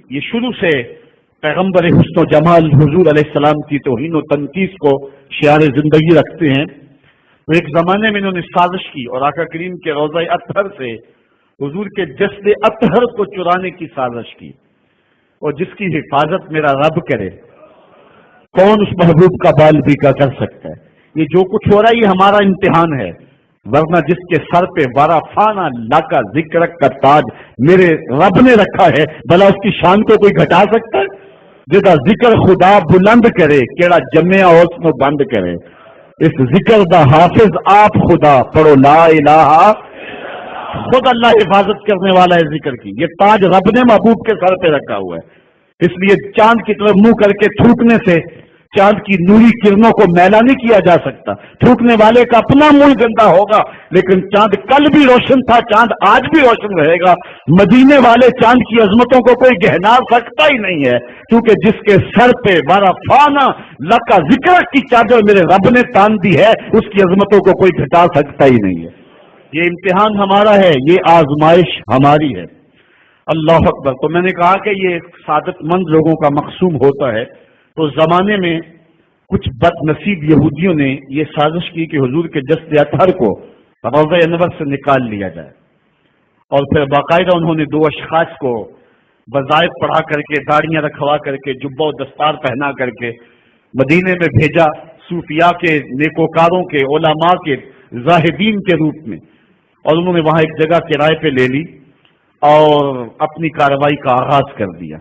یہ شروع سے پیغمبر حسن و جمال حضور علیہ السلام کی توہین و تنقیص کو شعار زندگی رکھتے ہیں، تو ایک زمانے میں انہوں نے سازش کی اور آقا کریم کے روضہ اطہر سے حضور کے جسد اطہر کو چرانے کی سازش کی، اور جس کی حفاظت میرا رب کرے کون اس محبوب کا بال بھی کا کر سکتا ہے۔ یہ جو کچھ ہو رہا ہے یہ ہمارا امتحان ہے، ورنہ جس کے سر پہ بارہ فانا لاکا ذکر کا تاج میرے رب نے رکھا ہے، بھلا اس کی شان کو کوئی گھٹا سکتا ہے؟ جدا ذکر خدا بلند کرے کیڑا جمیا اس کو بند کرے، اس ذکر دا حافظ آپ خدا پڑھو لا الہ، خود اللہ حفاظت کرنے والا ہے ذکر کی۔ یہ تاج رب نے محبوب کے سر پہ رکھا ہوا ہے، اس لیے چاند کی طرف منہ کر کے تھوکنے سے چاند کی نوری کرنوں کو میلا نہیں کیا جا سکتا۔ تھوکنے والے کا اپنا منہ گندا ہوگا، لیکن چاند کل بھی روشن تھا، چاند آج بھی روشن رہے گا۔ مدینے والے چاند کی عظمتوں کو کوئی گہنا سکتا ہی نہیں ہے، کیونکہ جس کے سر پہ بارہ فانا لکا ذکر کی چادر میرے رب نے تان دی ہے، اس کی عظمتوں کو کوئی گھٹا سکتا ہی نہیں ہے۔ یہ امتحان ہمارا ہے، یہ آزمائش ہماری ہے۔ اللہ اکبر۔ تو میں نے کہا کہ یہ سعادت مند لوگوں کا مقصوم ہوتا ہے، تو زمانے میں کچھ بد نصیب یہودیوں نے یہ سازش کی کہ حضور کے جسد اطہر کو روضہ انور سے نکال لیا جائے، اور پھر باقاعدہ انہوں نے دو اشخاص کو وظائف پڑھا کر کے، داڑیاں رکھوا کر کے، جبہ و دستار پہنا کر کے مدینے میں بھیجا، صوفیاء کے، نیکوکاروں کے، علماء کے، زاہدین کے روپ میں، اور انہوں نے وہاں ایک جگہ کرائے پہ لے لی اور اپنی کارروائی کا آغاز کر دیا۔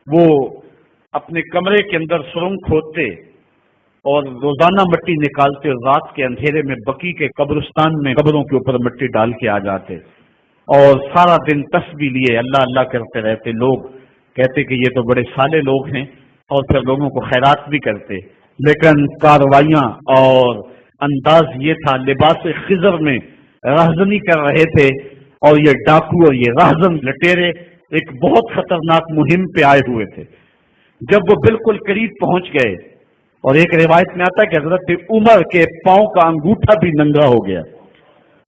وہ اپنے کمرے کے اندر سرنگ کھودتے اور روزانہ مٹی نکالتے، اور رات کے اندھیرے میں بقی کے قبرستان میں قبروں کے اوپر مٹی ڈال کے آ جاتے، اور سارا دن تسبیح لیے اللہ اللہ کرتے رہتے۔ لوگ کہتے کہ یہ تو بڑے صالح لوگ ہیں، اور پھر لوگوں کو خیرات بھی کرتے، لیکن کارروائیاں اور انداز یہ تھا، لباس خضر میں راہزنی کر رہے تھے، اور یہ ڈاکو اور یہ راہزن لٹیرے ایک بہت خطرناک مہم پہ آئے ہوئے تھے۔ جب وہ بالکل قریب پہنچ گئے، اور ایک روایت میں آتا ہے کہ حضرت عمر کے پاؤں کا انگوٹھا بھی ننگا ہو گیا،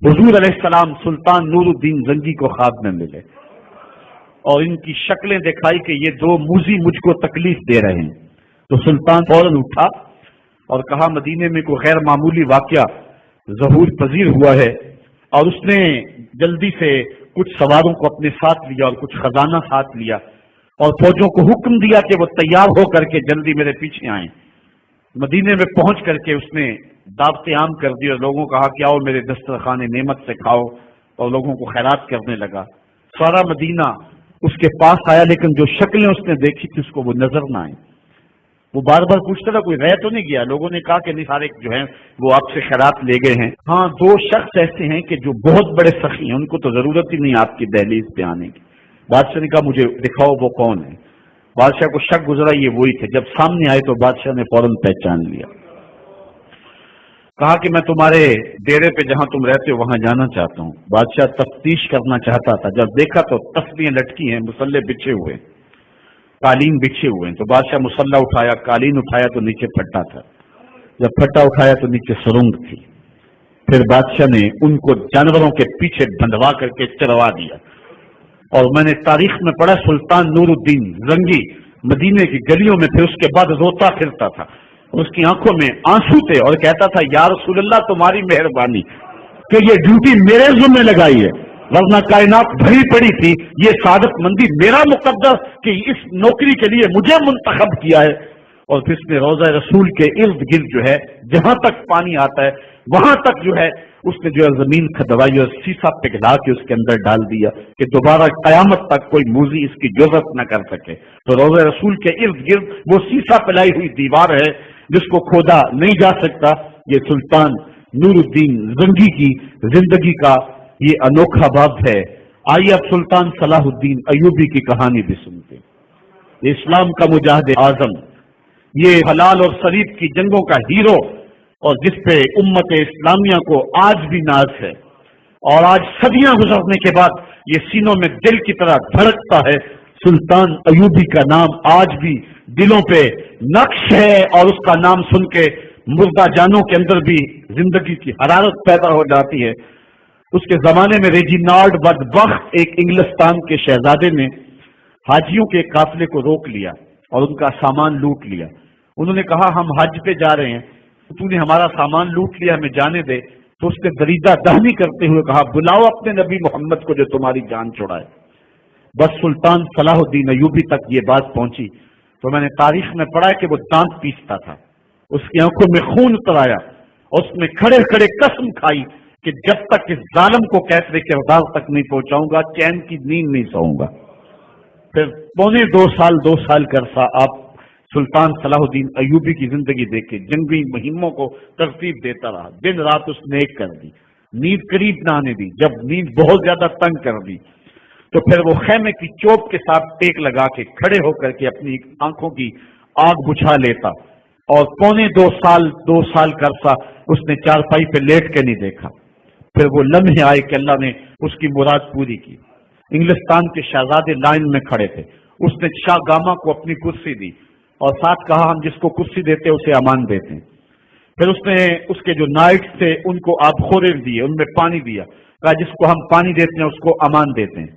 حضور علیہ السلام سلطان نور الدین زنگی کو خواب میں ملے، اور ان کی شکلیں دکھائی کہ یہ دو موذی مجھ کو تکلیف دے رہے ہیں۔ تو سلطان فوراً اٹھا اور کہا مدینے میں کوئی غیر معمولی واقعہ ظہور پذیر ہوا ہے، اور اس نے جلدی سے کچھ سواروں کو اپنے ساتھ لیا اور کچھ خزانہ ساتھ لیا، اور فوجوں کو حکم دیا کہ وہ تیار ہو کر کے جلدی میرے پیچھے آئیں۔ مدینے میں پہنچ کر کے اس نے دعوت عام کر دی اور لوگوں کو کہا کہ آؤ میرے دسترخوان نعمت سے کھاؤ، اور لوگوں کو خیرات کرنے لگا۔ سارا مدینہ اس کے پاس آیا، لیکن جو شکلیں اس نے دیکھی تھی اس کو وہ نظر نہ آئی۔ وہ بار بار پوچھتا تھا کوئی رہ تو نہیں گیا؟ لوگوں نے کہا کہ نہیں، سارے جو ہیں وہ آپ سے خیرات لے گئے ہیں۔ ہاں، دو شخص ایسے ہیں کہ جو بہت بڑے سخی ہیں، ان کو تو ضرورت ہی نہیں آپ کی دہلیز پہ آنے کی۔ بادشاہ نے کہا مجھے دکھاؤ وہ کون ہے۔ بادشاہ کو شک گزرا یہ وہی تھے۔ جب سامنے آئے تو بادشاہ نے فوراً پہچان لیا، کہا کہ میں تمہارے ڈیرے پہ جہاں تم رہتے ہو وہاں جانا چاہتا ہوں۔ بادشاہ تفتیش کرنا چاہتا تھا، جب دیکھا تو تسبیحیں لٹکی ہیں، مصلے بچھے ہوئے، قالین بچھے ہوئے ہیں، تو بادشاہ مصلہ اٹھایا، قالین اٹھایا تو نیچے پھٹا تھا، جب پھٹا اٹھایا تو نیچے سرنگ تھی۔ پھر بادشاہ نے ان کو جانوروں کے پیچھے بندھوا کر کے چروا دیا، اور میں نے تاریخ میں پڑھا سلطان نور الدین زنگی مدینے کی گلیوں میں پھر اس کے بعد روتا پھرتا تھا، اس کی آنکھوں میں آنسو تھے، اور کہتا تھا یا رسول اللہ تمہاری مہربانی کہ یہ ڈیوٹی میرے ذمہ لگائی ہے، ورنہ کائنات بھری پڑی تھی، یہ سعادت مندی میرا مقدر کہ اس نوکری کے لیے مجھے منتخب کیا ہے۔ اور پھر اس نے روضہ رسول کے ارد گرد جو ہے جہاں تک پانی آتا ہے وہاں تک جو ہے اس نے جو ہے زمین کھدوائی اور سیسا پگھلا کے اس کے اندر ڈال دیا کہ دوبارہ قیامت تک کوئی موذی اس کی جرأت نہ کر سکے۔ تو روضہ رسول کے ارد گرد وہ سیسا پلائی ہوئی دیوار ہے جس کو کھودا نہیں جا سکتا۔ یہ سلطان نور الدین زنگی کی زندگی کا یہ انوکھا باب ہے۔ آئیے اب سلطان صلاح الدین ایوبی کی کہانی بھی سنتے ہیں۔ اسلام کا مجاہد اعظم، یہ حلال اور صلیب کی جنگوں کا ہیرو، اور جس پہ امت اسلامیہ کو آج بھی ناز ہے، اور آج صدیاں گزرنے کے بعد یہ سینوں میں دل کی طرح دھڑکتا ہے۔ سلطان ایوبی کا نام آج بھی دلوں پہ نقش ہے، اور اس کا نام سن کے مردہ جانوں کے اندر بھی زندگی کی حرارت پیدا ہو جاتی ہے۔ اس کے زمانے میں ریجینالڈ بدبخت ایک انگلستان کے شہزادے نے حاجیوں کے قافلے کو روک لیا اور ان کا سامان لوٹ لیا. انہوں نے کہا ہم حج پہ جا رہے ہیں، تو نے ہمارا سامان لوٹ لیا، ہمیں جانے دے. تو اس نے دریدہ دہنی کرتے ہوئے کہا بلاؤ اپنے نبی محمد کو جو تمہاری جان چھڑائے. بس سلطان صلاح الدین ایوبی تک یہ بات پہنچی تو میں نے تاریخ میں پڑھا کہ وہ دانت پیستا تھا، اس کی آنکھوں میں خون اتر آیا اور اس نے کھڑے کھڑے قسم کھائی کہ جب تک اس ظالم کو کیسرے کردار تک نہیں پہنچاؤں گا چین کی نیند نہیں سوؤں گا. پھر پونے 2 سال کا عرصہ آپ سلطان صلاح الدین ایوبی کی زندگی دیکھے، جنگی مہموں کو ترتیب دیتا رہا، دن رات اس نے ایک کر دی، نیند قریب نہ آنے دی. جب نیند بہت زیادہ تنگ کر دی تو پھر وہ خیمے کی چوب کے ساتھ ٹیک لگا کے کھڑے ہو کر کے اپنی آنکھوں کی آگ بجھا لیتا، اور پونے 2 سال کا عرصہ اس نے چارپائی پہ لیٹ کے نہیں دیکھا. پھر وہ لمحے آئے کہ اللہ نے اس کی مراد پوری کی. انگلستان کے شہزادے لائن میں کھڑے تھے، اس نے شاہ گاما کو اپنی کرسی دی اور ساتھ کہا ہم جس کو کرسی دیتے اسے امان دیتے ہیں. پھر اس نے اس کے جو نائٹس تھے ان کو آبخورے دیے، ان میں پانی دیا، کہا جس کو ہم پانی دیتے ہیں اس کو امان دیتے ہیں.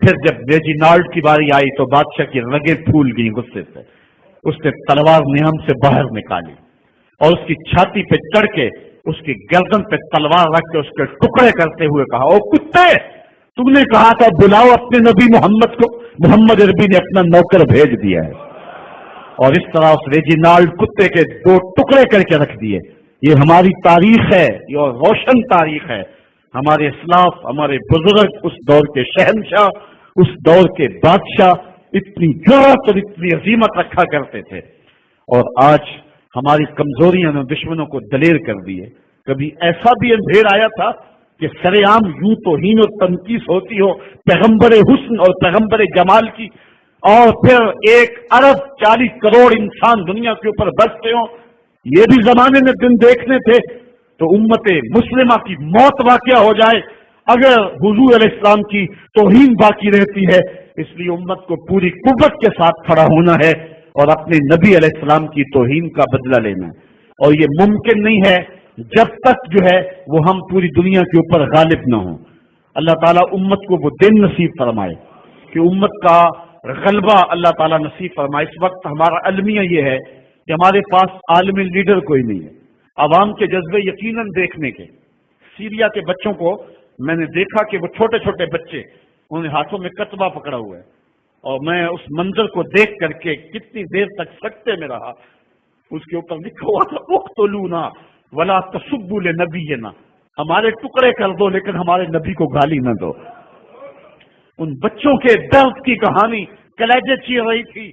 پھر جب ریجینالڈ کی باری آئی تو بادشاہ کی رگیں پھول گئی غصے سے. اس نے تلوار نیام سے باہر نکالی اور اس کی چھاتی پہ چڑھ کے اس کی گردن پہ تلوار رکھ کے اس کے ٹکڑے کرتے ہوئے کہا او کتے، تم نے کہا تھا بلاؤ اپنے نبی محمد کو، محمد عربی نے اپنا نوکر بھیج دیا ہے. اور اس طرح اس ریجینالڈ کتے کے 2 ٹکڑے کر کے رکھ دیے. یہ ہماری تاریخ ہے، یہ روشن تاریخ ہے. ہمارے اسلاف، ہمارے بزرگ اس دور کے شہنشاہ، اس دور کے بادشاہ اتنی جرأت اور اتنی عظیمت رکھا کرتے تھے. اور آج ہماری کمزوریاں نے دشمنوں کو دلیر کر دی ہے. کبھی ایسا بھی اندھیر آیا تھا کہ سر عام یوں توہین اور تنقیص ہوتی ہو پیغمبر حسن اور پیغمبر جمال کی، اور پھر 1 ارب 40 کروڑ انسان دنیا کے اوپر بستے ہوں. یہ بھی زمانے میں دن دیکھنے تھے. تو امت مسلمہ کی موت واقع ہو جائے اگر حضور علیہ السلام کی توہین باقی رہتی ہے. اس لیے امت کو پوری قوت کے ساتھ کھڑا ہونا ہے اور اپنے نبی علیہ السلام کی توہین کا بدلہ لینا ہے. اور یہ ممکن نہیں ہے جب تک جو ہے وہ ہم پوری دنیا کے اوپر غالب نہ ہوں. اللہ تعالیٰ امت کو وہ دن نصیب فرمائے کہ امت کا غلبہ اللہ تعالیٰ نصیب فرمائے. اس وقت ہمارا المیہ یہ ہے کہ ہمارے پاس عالمی لیڈر کوئی نہیں ہے. عوام کے جذبے یقیناً دیکھنے کے. سیریا کے بچوں کو میں نے دیکھا کہ وہ چھوٹے چھوٹے بچے، انہوں نے ہاتھوں میں کتبہ پکڑا ہوا ہے، اور میں اس منظر کو دیکھ کر کے کتنی دیر تک سکتے میں رہا. اس کے اوپر لکھا ہوا تھا اقتلونا ولا تسبوا لنبینا، ہمارے ٹکڑے کر دو لیکن ہمارے نبی کو گالی نہ دو. ان بچوں کے درد کی کہانی کلیجے چیر رہی تھی.